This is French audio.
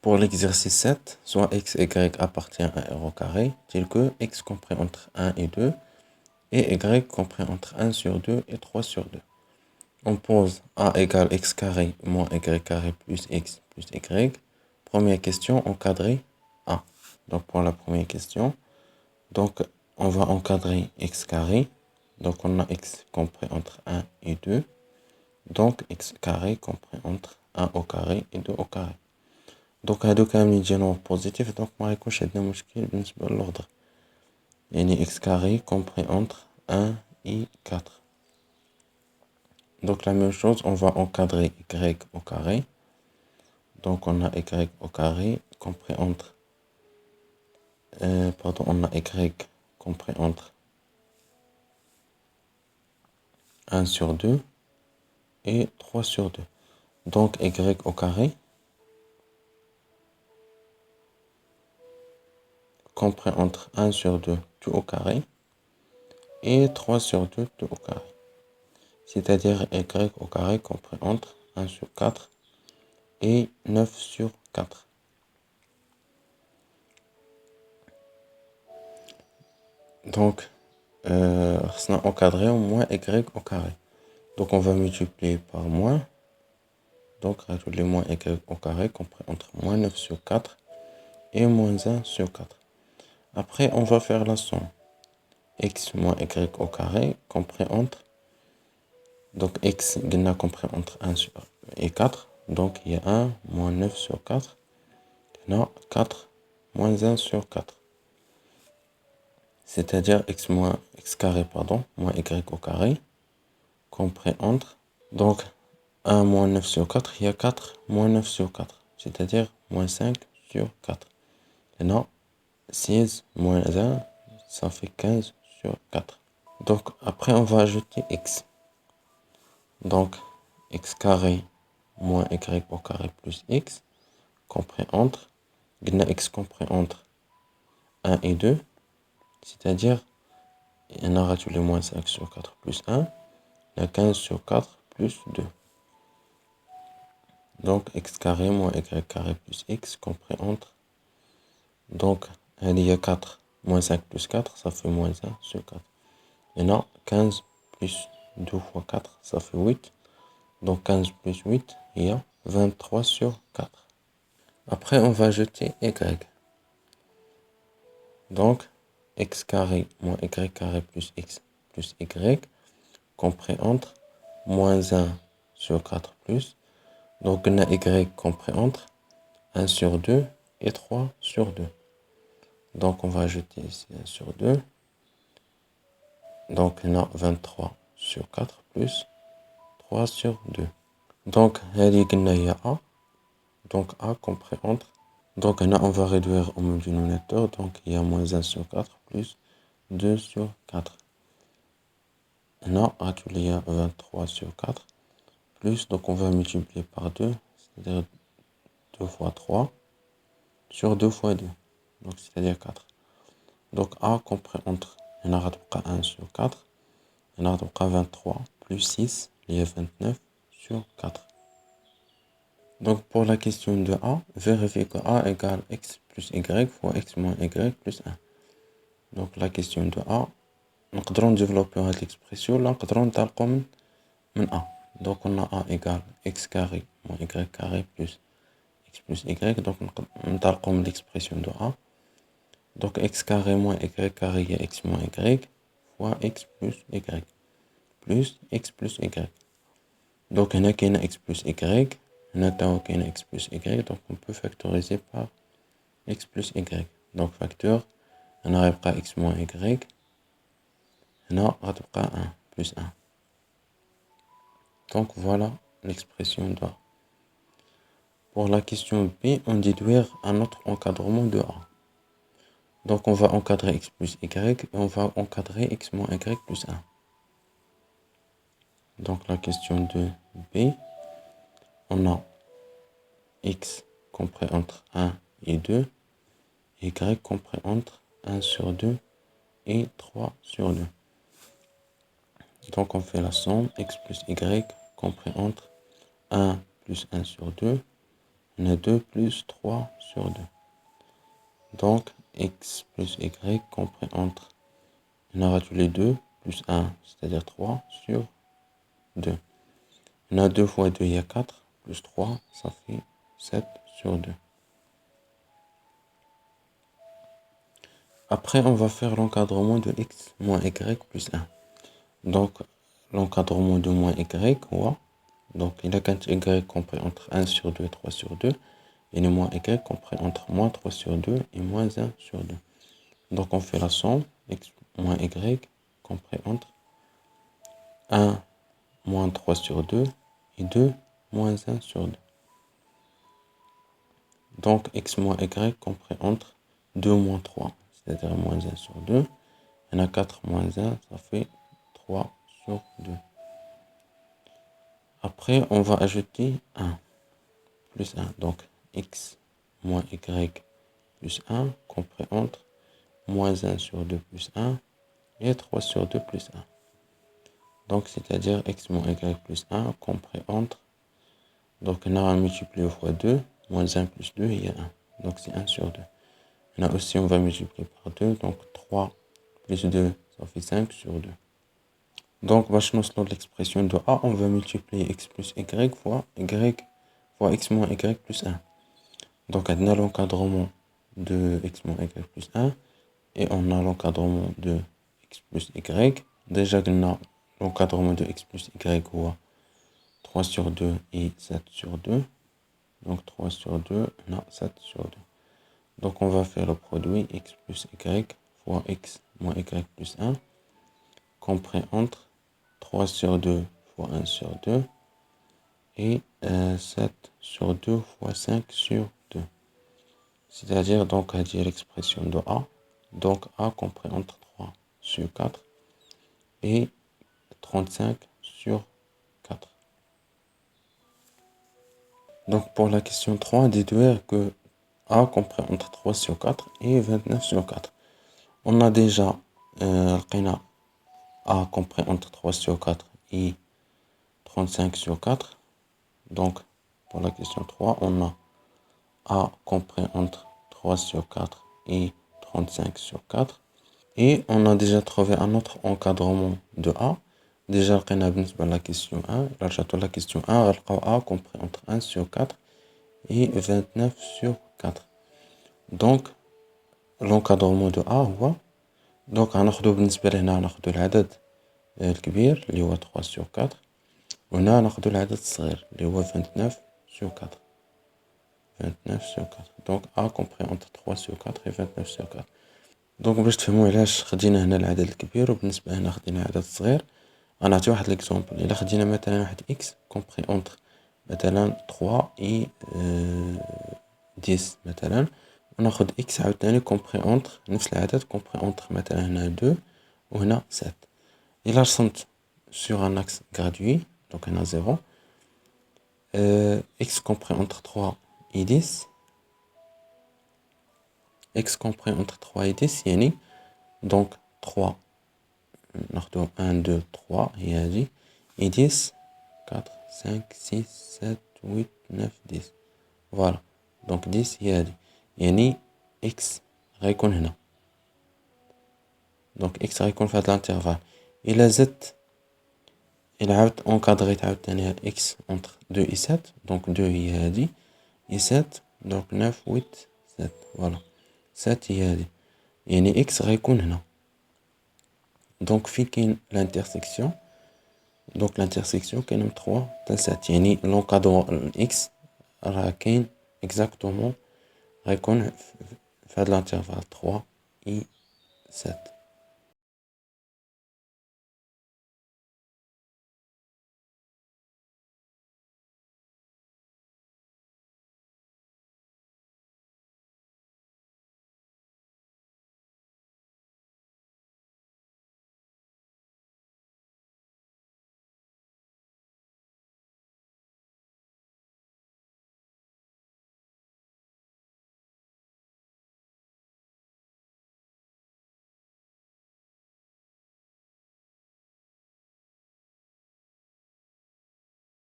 Pour l'exercice 7, soit x et y appartient à r au carré, tel que x compris entre 1 et 2, et y compris entre 1 sur 2 et 3 sur 2. On pose a égale x carré moins y carré plus x plus y. Première question, encadrer a. Donc pour la première question, donc on va encadrer x carré. Donc on a x compris entre 1 et 2. Donc x carré compris entre 1 au carré et 2 au carré. Donc هادو كاملين يجينو بوزيتيف دونك ما يكونش عندنا مشكل بالنسبة للوردر. يعني x carré compris entre 1 et 4. Donc la même chose, on va encadrer y au carré. Donc on a y au carré compris entre on a y compris entre 1 sur 2 et 3 sur 2. Donc y au carré compris entre 1 sur 2 tout au carré et 3 sur 2 tout au carré. C'est-à-dire y au carré compris entre 1 sur 4 et 9 sur 4. Donc, on a encadré au moins y au carré. Donc, on va multiplier par moins. Donc, rajouter moins y au carré compris entre moins 9 sur 4 et moins 1 sur 4. Après, on va faire la somme. X moins y au carré compris entre... Donc, x est compris entre 1 sur et 4. Donc, il y a 1 moins 9 sur 4. Non, 4 moins 1 sur 4. C'est-à-dire x carré, moins y au carré, compris entre, donc 1 moins 9 sur 4, il y a 4 moins 9 sur 4, c'est-à-dire moins 5 sur 4. Et non, 16 moins 1, ça fait 15 sur 4. Donc après, on va ajouter x. Donc x carré moins y au carré plus x, compris entre, x compris entre 1 et 2, c'est-à-dire on a rajouté les moins 5 sur 4 plus 1, il y a 15 sur 4 plus 2. Donc x carré moins y carré plus x compris entre. Donc il y a 4 moins 5 plus 4, ça fait moins 1 sur 4. Et non, 15 plus 2 fois 4, ça fait 8. Donc 15 plus 8, il y a 23 sur 4. Après, on va ajouter y. Donc x carré moins y carré plus x plus y compris entre moins 1 sur 4 plus. Donc on a y compris entre 1 sur 2 et 3 sur 2. Donc on va ajouter ici 1 sur 2. Donc on a 23 sur 4 plus 3 sur 2. Donc il y a A. Donc A compris entre. Donc là on va réduire au même dénominateur. Donc il y a moins 1 sur 4 plus 2 sur 4. Là il y a 23 sur 4 plus. Donc on va multiplier par 2. C'est-à-dire 2 fois 3 sur 2 fois 2. Donc c'est-à-dire 4. Donc A compris entre. On a 1 sur 4. On a 23 plus 6, il y a 29 sur 4. Donc pour la question de A, vérifiez que A égale x plus y fois x moins y plus 1. Donc la question de A, nous allons développer cette expression, là nous allons talquer من A. Donc on a A égale x carré moins y carré plus x plus y. Donc nous talquons l'expression de A. Donc x carré moins y carré, il y a x moins y fois x plus y. Plus x plus y. Donc, il y a x plus y, il y a x plus y, donc on peut factoriser par x plus y. Donc, facteur, on a x moins y, on a 1 plus 1. Donc, voilà l'expression de A. Pour la question B, on déduire un autre encadrement de A. Donc, on va encadrer x plus y et on va encadrer x moins y plus 1. Donc, la question de B, on a x compris entre 1 et 2, y compris entre 1 sur 2 et 3 sur 2. Donc on fait la somme x plus y compris entre 1 plus 1 sur 2. on a 2 plus 3 sur 2. Donc, x plus y compris entre, on aura tous les 2 plus 1, c'est-à-dire 3 sur 2. On a 2 fois 2, il y a 4, plus 3, ça fait 7 sur 2. Après, on va faire l'encadrement de x moins y plus 1. Donc, l'encadrement de moins y, quoi? Donc, il a qu'un y compris entre 1 sur 2 et 3 sur 2. Et le moins y compris entre moins 3 sur 2 et moins 1 sur 2. Donc, on fait la somme x moins y compris entre 1 moins 3 sur 2 et 2 moins 1 sur 2. Donc, x moins y compris entre 2 moins 3, c'est-à-dire moins 1 sur 2. On a 4 moins 1, ça fait 3 sur 2. Après, on va ajouter 1 plus 1. Donc, x moins y plus 1 compris entre moins 1 sur 2 plus 1 et 3 sur 2 plus 1. Donc, c'est-à-dire x moins y plus 1 compris entre. Donc, on a multiplié fois 2, moins 1 plus 2, il y a 1. Donc, c'est 1 sur 2. On a aussi, on va multiplier par 2, donc 3 plus 2, ça fait 5 sur 2. Donc, dans l'expression de a, on va multiplier x plus y fois x moins y plus 1. Donc, on a l'encadrement de x moins y plus 1 et on a l'encadrement de x plus y. Déjà, on a l'encadrement de x plus y quoi 3 sur 2 et 7 sur 2. Donc, 3 sur 2, on a 7 sur 2. Donc, on va faire le produit x plus y fois x moins y plus 1 compris entre 3 sur 2 fois 1 sur 2 et 7 sur 2 fois 5 sur 2. C'est-à-dire, donc, à dire l'expression de a. Donc, a compris entre 3 sur 4 et 35 sur 4. Donc, pour la question 3, déduire que a compris entre 3 sur 4 et 29 sur 4. On a déjà a compris entre 3 sur 4 et 35 sur 4. Donc, pour la question 3, on a a compris entre 3 sur 4 et 35 sur 4. Et on a déjà trouvé un autre encadrement de a. Déjà, on a la question 1. La question 1, a compris entre 1 sur 4 et 29 sur 4. Donc, l'encadرement de a هو دونك غناخدو بالنسبة لهنا ناخدو العدد الكبير اللي هو 3 sur 4 وهنا ناخدو العدد الصغير اللي هو 29 sur 4. 29 sur 4. دونك a compris entre 3 sur 4 et 29 sur 4. دونك باش تفهموا علاش خدينا هنا العدد الكبير وبالنسبة هنا خدينا العدد الصغير، غنعطي واحد ليكزومبل. الا خدينا مثلا واحد x compris entre مثلا 3 et 10 مثلا، وناخد x عاوتاني compris entre نفس العدد compris entre مثلا هنا 2 وهنا 7. إلا رسمت sur un axe gradué donc هنا 0 x compris entre 3 et 10 x compris entre 3 et 10 يعني donc 3 ناخدو 1 2 3 هي هادي et 10 4 5 6 7 8 9 10 فوالا. دونك 10 هي هادي يعني x غيكون هنا. دونك x غيكون في هاد الانترفال. إلا زدت إلا عاودت اونكادغيت عاوتاني هاد x entre 2 et 7 دونك 2 هي هادي et 7 دونك 9 8 7 فوالا 7 هي هادي يعني x غيكون هنا. دونك فين كاين لانترسيكسيون دونك لانترسيكسيون كاين من 3 حتى 7 يعني لونكادرون x راه كاين اكزاكتومون غيكون في هاد الانترفال 3 et 7.